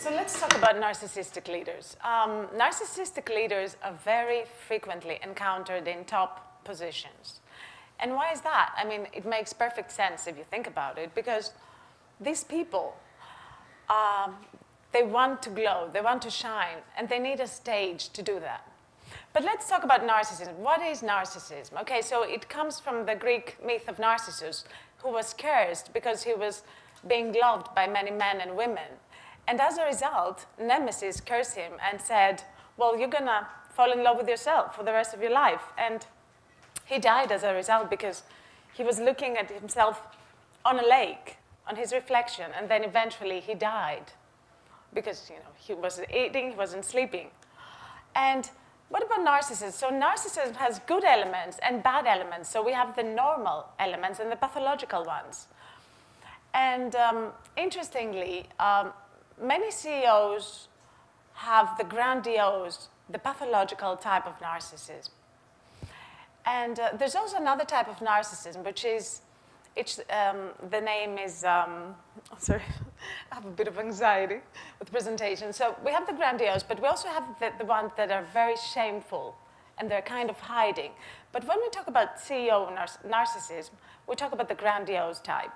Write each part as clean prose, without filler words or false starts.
So let's talk about narcissistic leaders. Narcissistic leaders are very frequently encountered in top positions. And why is that? I mean, it makes perfect sense if you think about it, because these people, they want to glow, they want to shine, and they need a stage to do that. But let's talk about narcissism. What is narcissism? Okay, so it comes from the Greek myth of Narcissus, who was cursed because he was being loved by many men and women. And as a result, Nemesis cursed him and said, well, you're going to fall in love with yourself for the rest of your life. And he died as a result because he was looking at himself on a lake, on his reflection, and then eventually he died because he wasn't eating, he wasn't sleeping. And what about narcissism? So narcissism has good elements and bad elements. So we have the normal elements and the pathological ones. And interestingly, many CEOs have the grandiose, the pathological type of narcissism. And there's also another type of narcissism, which is, the name is, sorry, I have a bit of anxiety with the presentation. So we have the grandiose, but we also have the ones that are very shameful, and they're kind of hiding. But when we talk about CEO narcissism, we talk about the grandiose type.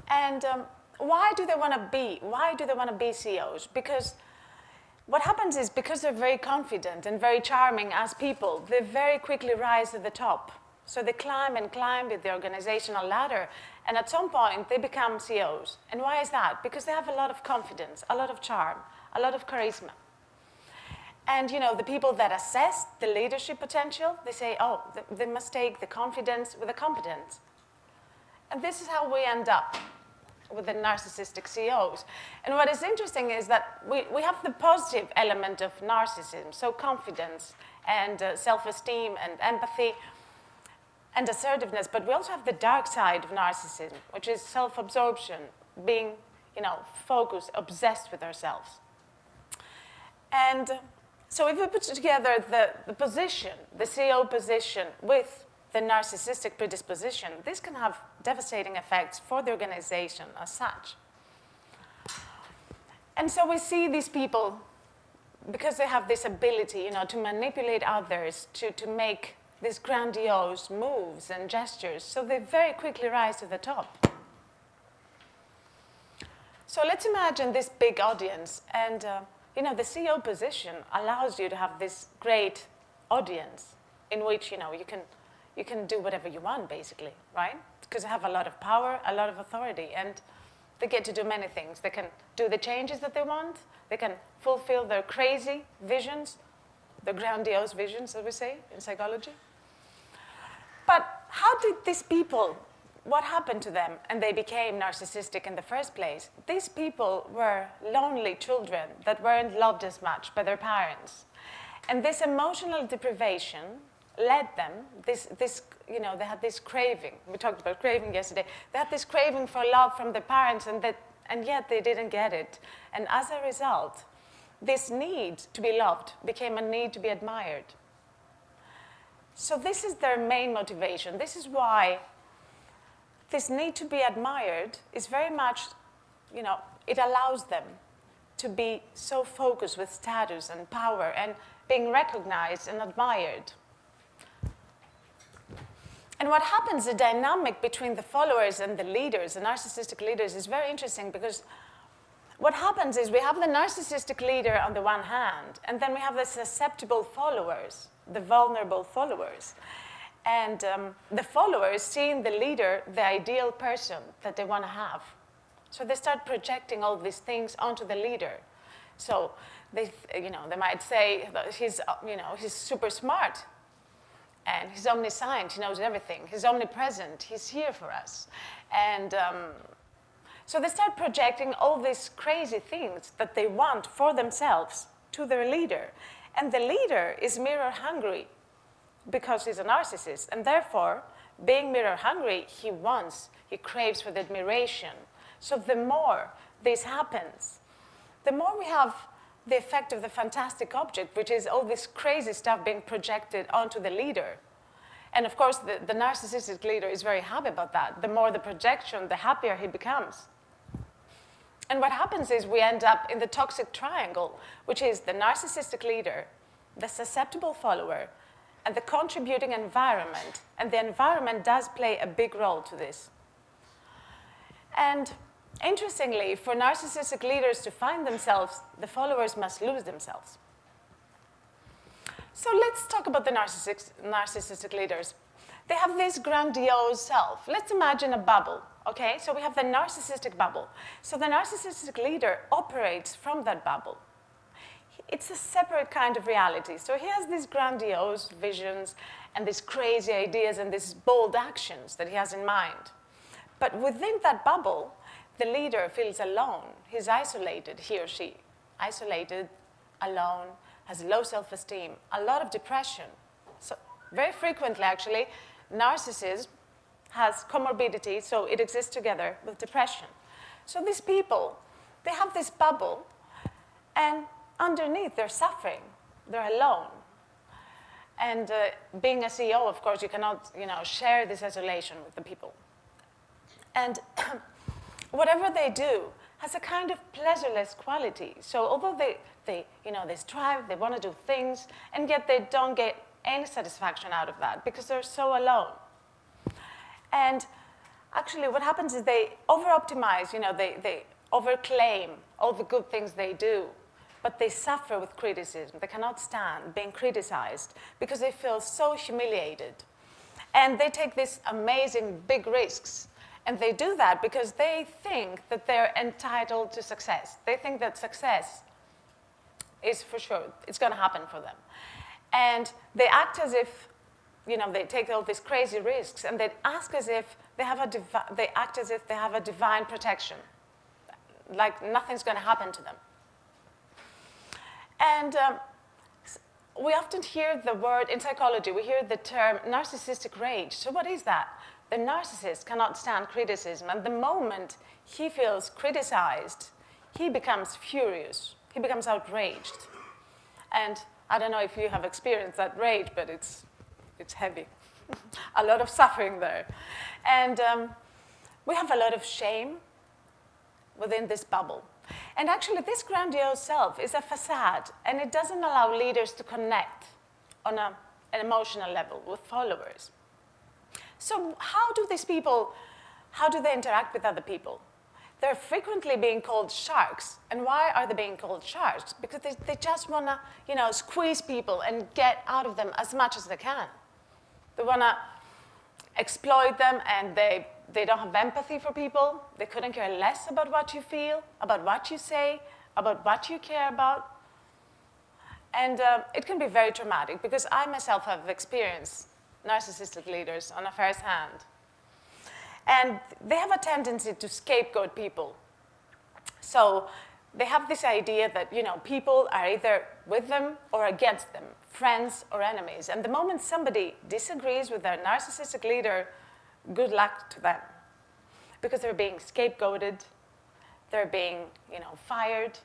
And why do they want to be CEOs? Because what happens is, because they're very confident and very charming as people, they very quickly rise to the top. So they climb and climb with the organizational ladder, and at some point they become CEOs. And why is that? Because they have a lot of confidence, a lot of charm, a lot of charisma. And the people that assess the leadership potential, they say, oh, they must take the confidence with the competence. And this is how we end up with the narcissistic CEOs. And what is interesting is that we have the positive element of narcissism, so confidence and self-esteem and empathy and assertiveness, but we also have the dark side of narcissism, which is self-absorption, being, focused, obsessed with ourselves. And so if we put together the position, the CEO position, with the narcissistic predisposition, this can have devastating effects for the organization as such. And so we see these people, because they have this ability, to manipulate others, to make these grandiose moves and gestures, so they very quickly rise to the top. So let's imagine this big audience, and the CEO position allows you to have this great audience in which you can do whatever you want, basically, right? Because they have a lot of power, a lot of authority, and they get to do many things. They can do the changes that they want. They can fulfill their crazy visions, the grandiose visions, as we say in psychology. But how did these people, what happened to them and they became narcissistic in the first place? These people were lonely children that weren't loved as much by their parents. And this emotional deprivation led them, they had this craving. We talked about craving yesterday. They had this craving for love from their parents, and yet they didn't get it. And as a result, this need to be loved became a need to be admired. So this is their main motivation. This is why this need to be admired is very much, it allows them to be so focused with status and power and being recognized and admired. And what happens, the dynamic between the followers and the leaders, the narcissistic leaders, is very interesting, because what happens is we have the narcissistic leader on the one hand, and then we have the susceptible followers, the vulnerable followers. And the followers see in the leader the ideal person that they want to have. So they start projecting all these things onto the leader. So they might say that he's super smart. And he's omniscient, he knows everything. He's omnipresent, he's here for us. And so they start projecting all these crazy things that they want for themselves to their leader. And the leader is mirror hungry because he's a narcissist. And therefore, being mirror hungry, he craves for the admiration. So the more this happens, the more we have the effect of the fantastic object, which is all this crazy stuff being projected onto the leader. And of course, the narcissistic leader is very happy about that. The more the projection, the happier he becomes. And what happens is we end up in the toxic triangle, which is the narcissistic leader, the susceptible follower, and the contributing environment. And the environment does play a big role to this. And interestingly, for narcissistic leaders to find themselves, the followers must lose themselves. So let's talk about the narcissistic leaders. They have this grandiose self. Let's imagine a bubble, okay? So we have the narcissistic bubble. So the narcissistic leader operates from that bubble. It's a separate kind of reality. So he has these grandiose visions and these crazy ideas and these bold actions that he has in mind. But within that bubble, the leader feels alone. He's isolated, he or she. Isolated, alone, has low self-esteem, a lot of depression. So very frequently, actually, narcissism has comorbidity, so it exists together with depression. So these people, they have this bubble, and underneath, they're suffering. They're alone. And being a CEO, of course, you cannot, share this isolation with the people. And whatever they do has a kind of pleasureless quality. So although they strive, they want to do things, and yet they don't get any satisfaction out of that because they're so alone. And actually what happens is they over-optimize, they over-claim all the good things they do, but they suffer with criticism. They cannot stand being criticized because they feel so humiliated. And they take these amazing big risks. And they do that because they think that they're entitled to success. They think that success is for sure, it's going to happen for them. And they act as if, they take all these crazy risks, and they act as if they have a divine protection, like nothing's going to happen to them. And we often hear the word, in psychology, we hear the term narcissistic rage. So what is that? The narcissist cannot stand criticism, and the moment he feels criticized, he becomes furious. He becomes outraged. And I don't know if you have experienced that rage, but it's heavy. A lot of suffering there. And we have a lot of shame within this bubble. And actually, this grandiose self is a facade, and it doesn't allow leaders to connect on an emotional level with followers. So how do these people, how do they interact with other people? They're frequently being called sharks. And why are they being called sharks? Because they just want to, squeeze people and get out of them as much as they can. They want to exploit them, and they don't have empathy for people. They couldn't care less about what you feel, about what you say, about what you care about. And it can be very traumatic, because I myself have experienced narcissistic leaders on a first hand. And they have a tendency to scapegoat people. So they have this idea that, people are either with them or against them, friends or enemies. And the moment somebody disagrees with their narcissistic leader, good luck to them. Because they're being scapegoated, they're being, fired.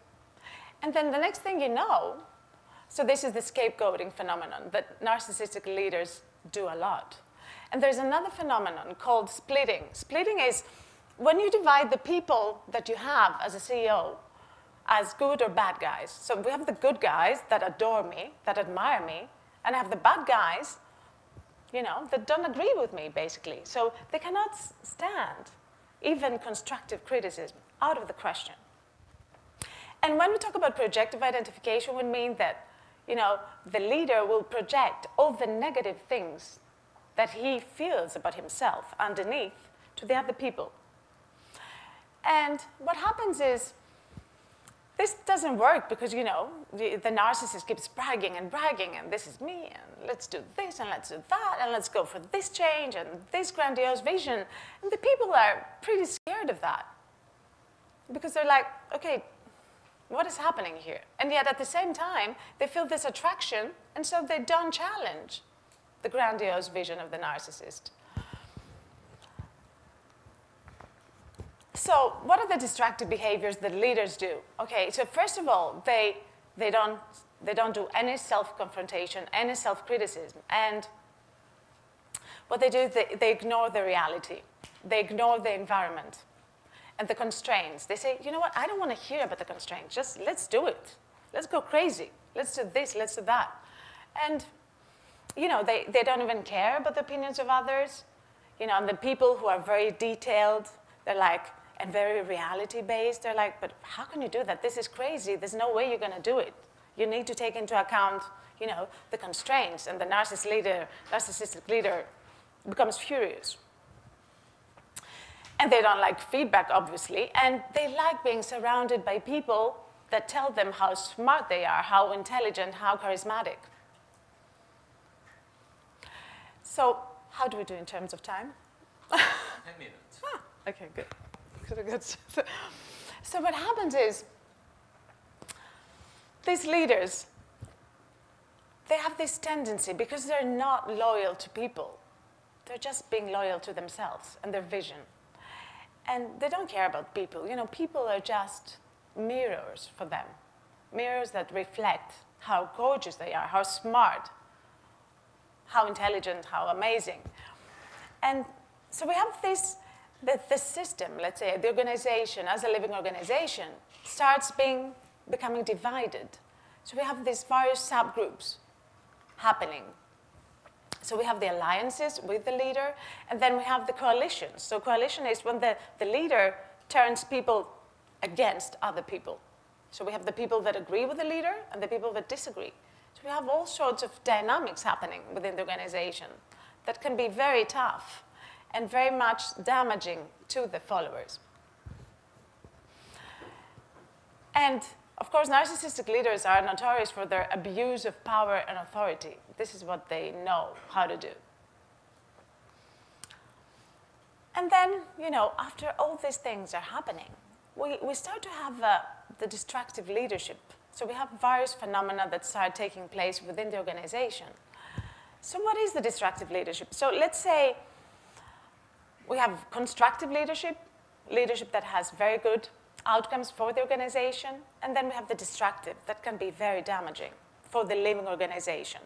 And then the next thing you know, so this is the scapegoating phenomenon that narcissistic leaders do a lot. And there's another phenomenon called splitting. Splitting is when you divide the people that you have as a CEO as good or bad guys. So we have the good guys that adore me, that admire me, and I have the bad guys, that don't agree with me, basically. So they cannot stand even constructive criticism, out of the question. And when we talk about projective identification, we mean that, the leader will project all the negative things that he feels about himself underneath to the other people. And what happens is, this doesn't work because, the narcissist keeps bragging, and this is me, and let's do this, and let's do that, and let's go for this change, and this grandiose vision. And the people are pretty scared of that. Because they're like, okay, what is happening here? And yet at the same time, they feel this attraction, and so they don't challenge the grandiose vision of the narcissist. So what are the destructive behaviors that leaders do? Okay, so first of all, they don't do any self-confrontation, any self-criticism. And what they do is they ignore the reality. They ignore the environment. and the constraints. They say, you know what, I don't want to hear about the constraints. Just let's do it. Let's go crazy. Let's do this, let's do that. And, you know, they don't even care about the opinions of others. You know, and the people who are very detailed, they're like, and very reality-based, they're like, but how can you do that? This is crazy. There's no way you're going to do it. You need to take into account, you know, the constraints, and the narcissistic leader becomes furious. And they don't like feedback, obviously, and they like being surrounded by people that tell them how smart they are, how intelligent, how charismatic. So how do we do in terms of time? 10 minutes. Okay, good. Good. So what happens is, these leaders, they have this tendency, because they're not loyal to people, they're just being loyal to themselves and their vision. And they don't care about people. You know, people are just mirrors for them. Mirrors that reflect how gorgeous they are, how smart, how intelligent, how amazing. And so we have this, the system, let's say, the organization, as a living organization, starts becoming divided. So we have these various subgroups happening. So we have the alliances with the leader, and then we have the coalitions. So coalition is when the leader turns people against other people. So we have the people that agree with the leader and the people that disagree. So we have all sorts of dynamics happening within the organization that can be very tough and very much damaging to the followers. And of course, narcissistic leaders are notorious for their abuse of power and authority. This is what they know how to do. And then, you know, after all these things are happening, we start to have the destructive leadership. So we have various phenomena that start taking place within the organization. So what is the destructive leadership? So let's say we have constructive leadership, leadership that has very good outcomes for the organization, and then we have the destructive that can be very damaging for the living organization.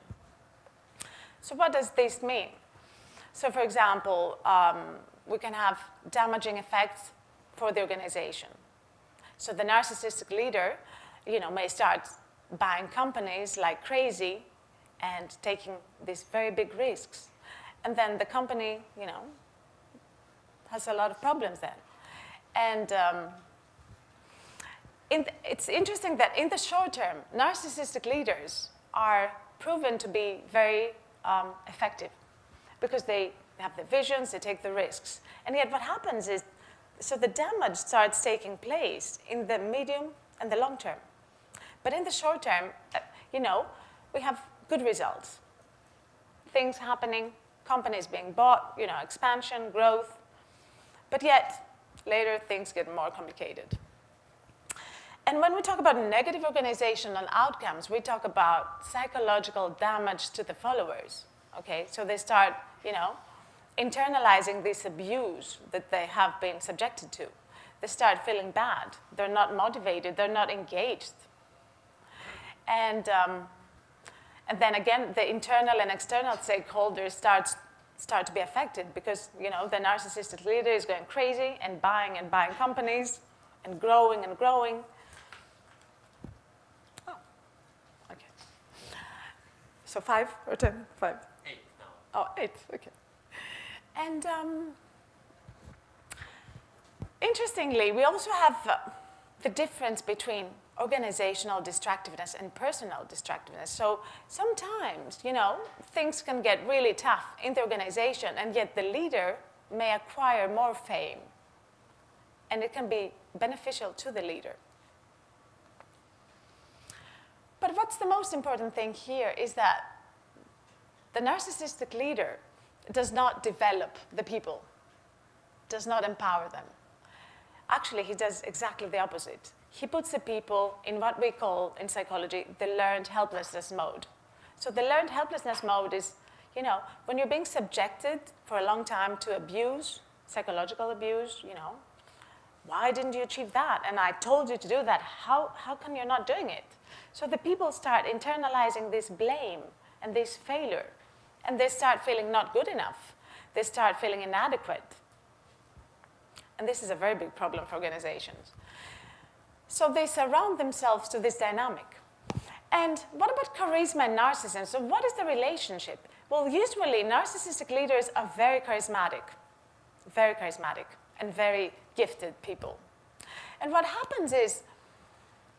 So what does this mean? So for example, we can have damaging effects for the organization. So the narcissistic leader, you know, may start buying companies like crazy and taking these very big risks. And then the company, you know, has a lot of problems then. And it's interesting that in the short term, narcissistic leaders are proven to be very effective because they have the visions, they take the risks. And yet what happens is, so the damage starts taking place in the medium and the long term. But in the short term, you know, we have good results. Things happening, companies being bought, you know, expansion, growth. But yet, later things get more complicated. And when we talk about negative organizational outcomes, we talk about psychological damage to the followers, okay? So they start, you know, internalizing this abuse that they have been subjected to. They start feeling bad. They're not motivated. They're not engaged. And then again, the internal and external stakeholders start to be affected because, you know, the narcissistic leader is going crazy and buying companies and growing and growing. Oh, okay. So 5 or 10? 5? 8 now. Oh, 8, okay. And interestingly, we also have the difference between organizational distractiveness and personal distractiveness. So sometimes, you know, things can get really tough in the organization, and yet the leader may acquire more fame, and it can be beneficial to the leader. But what's the most important thing here is that the narcissistic leader does not develop the people, does not empower them. Actually, he does exactly the opposite. He puts the people in what we call, in psychology, the learned helplessness mode. So the learned helplessness mode is, you know, when you're being subjected for a long time to abuse, psychological abuse, you know, why didn't you achieve that? And I told you to do that. How come you're not doing it? So the people start internalizing this blame and this failure, and they start feeling not good enough. They start feeling inadequate. And this is a very big problem for organizations. So they surround themselves to this dynamic. And what about charisma and narcissism? So what is the relationship? Well, usually narcissistic leaders are very charismatic, and very gifted people. And what happens is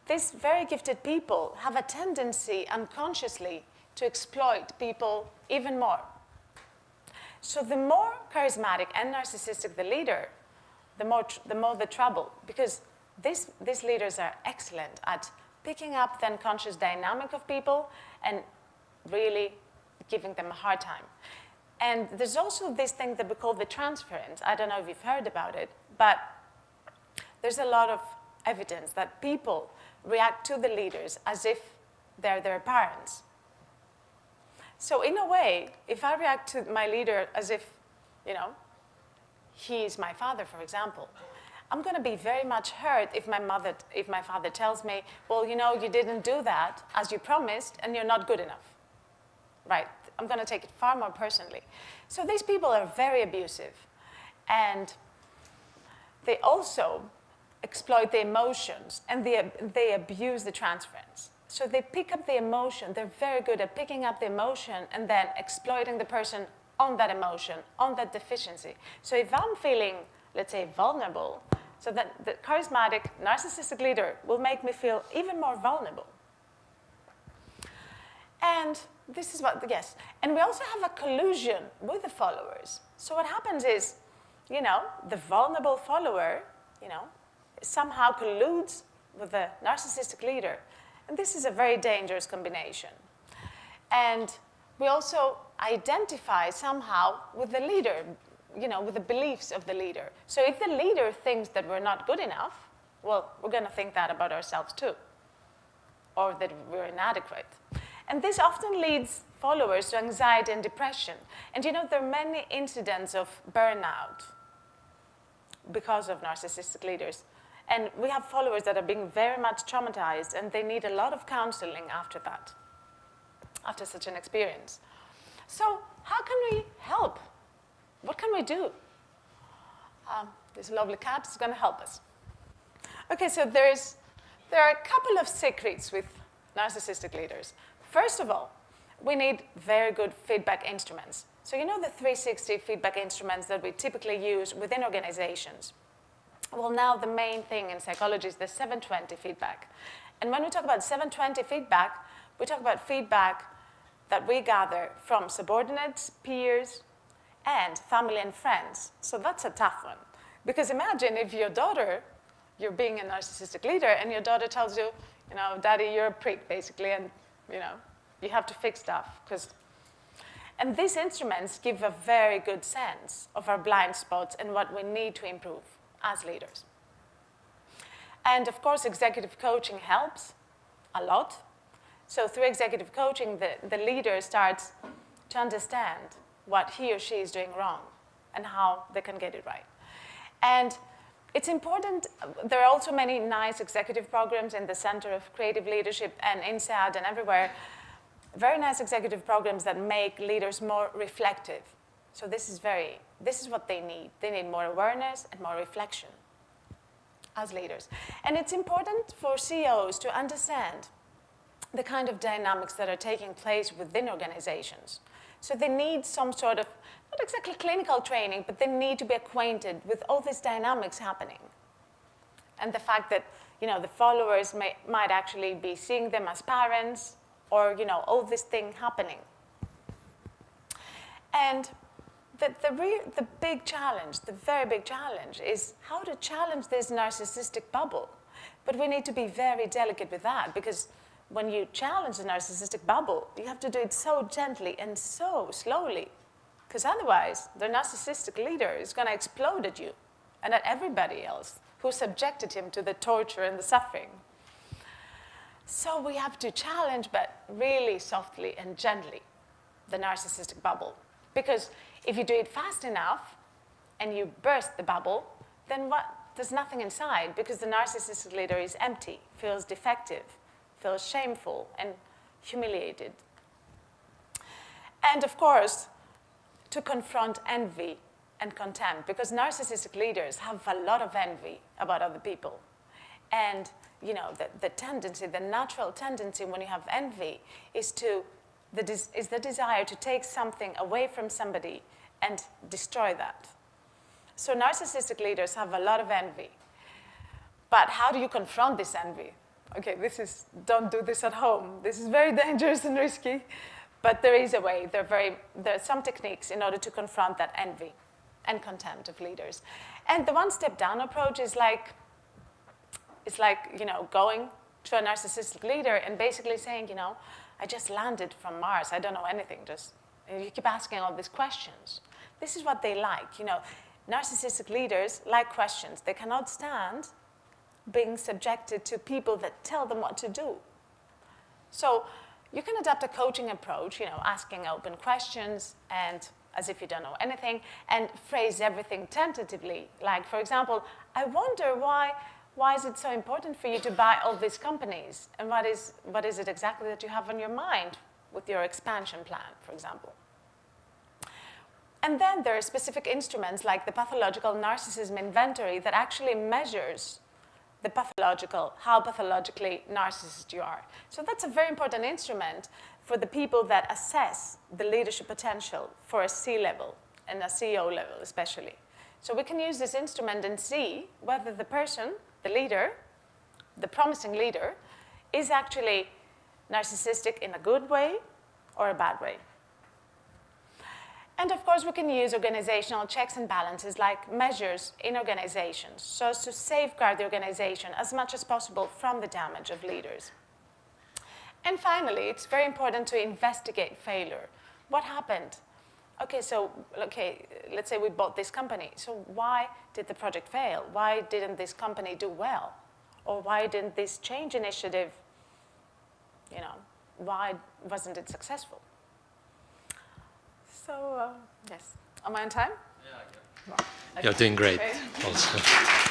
these very gifted people have a tendency unconsciously to exploit people even more. So the more charismatic and narcissistic the leader, the more the trouble, because these leaders are excellent at picking up the unconscious dynamic of people and really giving them a hard time. And there's also this thing that we call the transference. I don't know if you've heard about it, but there's a lot of evidence that people react to the leaders as if they're their parents. So in a way, if I react to my leader as if, he is my father, for example, I'm going to be very much hurt if my father tells me, well, you didn't do that as you promised, and you're not good enough. Right? I'm going to take it far more personally. So these people are very abusive, and they also exploit the emotions, and they abuse the transference. So they pick up the emotion. They're very good at picking up the emotion and then exploiting the person on that emotion, on that deficiency. So if I'm feeling, let's say, vulnerable, so that the charismatic, narcissistic leader will make me feel even more vulnerable. And this is yes. And we also have a collusion with the followers. So what happens is, the vulnerable follower, somehow colludes with the narcissistic leader. And this is a very dangerous combination. And we also identify somehow with the leader, with the beliefs of the leader. So if the leader thinks that we're not good enough, well, we're going to think that about ourselves too, or that we're inadequate. And this often leads followers to anxiety and depression. And there are many incidents of burnout because of narcissistic leaders. And we have followers that are being very much traumatized, and they need a lot of counseling after that, after such an experience. So how can we help? What can we do? This lovely cat is going to help us. Okay, so there are a couple of secrets with narcissistic leaders. First of all, we need very good feedback instruments. So the 360 feedback instruments that we typically use within organizations. Well, now the main thing in psychology is the 720 feedback. And when we talk about 720 feedback, we talk about feedback that we gather from subordinates, peers, and family and friends. So that's a tough one. Because imagine if you're being a narcissistic leader, and your daughter tells you, Daddy, you're a prick, basically, and, you have to fix stuff. And these instruments give a very good sense of our blind spots and what we need to improve as leaders. And of course, executive coaching helps a lot. So through executive coaching, the leader starts to understand what he or she is doing wrong and how they can get it right. And it's important, there are also many nice executive programs in the Center of Creative Leadership and INSEAD and everywhere, very nice executive programs that make leaders more reflective. So this is what they need. They need more awareness and more reflection as leaders. And it's important for CEOs to understand the kind of dynamics that are taking place within organizations. So they need some sort of, not exactly clinical training, but they need to be acquainted with all these dynamics happening. And the fact that, the followers might actually be seeing them as parents, or, all this thing happening. And the big challenge, the very big challenge, is how to challenge this narcissistic bubble. But we need to be very delicate with that, because when you challenge the narcissistic bubble, you have to do it so gently and so slowly, because otherwise, the narcissistic leader is going to explode at you and at everybody else who subjected him to the torture and the suffering. So we have to challenge, but really softly and gently, the narcissistic bubble. Because if you do it fast enough and you burst the bubble, then there's nothing inside, because the narcissistic leader is empty, feels defective, feels shameful and humiliated. And of course, to confront envy and contempt, because narcissistic leaders have a lot of envy about other people. And the tendency, the natural tendency when you have envy is the desire to take something away from somebody and destroy that. So narcissistic leaders have a lot of envy. But how do you confront this envy? Okay, don't do this at home. This is very dangerous and risky. But there is a way. There are some techniques in order to confront that envy and contempt of leaders. And the one-step down approach is like going to a narcissistic leader and basically saying, I just landed from Mars. I don't know anything. You keep asking all these questions. This is what they like. Narcissistic leaders like questions. They cannot stand being subjected to people that tell them what to do. So you can adopt a coaching approach, asking open questions and as if you don't know anything, and phrase everything tentatively. Like, for example, I wonder why is it so important for you to buy all these companies? And what is it exactly that you have on your mind with your expansion plan, for example? And then there are specific instruments like the pathological narcissism inventory that actually measures how pathologically narcissist you are. So that's a very important instrument for the people that assess the leadership potential for a C-level and a CEO level especially. So we can use this instrument and see whether the person, the leader, the promising leader, is actually narcissistic in a good way or a bad way. And of course, we can use organizational checks and balances like measures in organizations so as to safeguard the organization as much as possible from the damage of leaders. And finally, it's very important to investigate failure. What happened? Let's say we bought this company. So why did the project fail? Why didn't this company do well? Or why didn't this change initiative, why wasn't it successful? So, yes. Am I on time? Yeah, I guess. Okay. You're doing great Okay. also.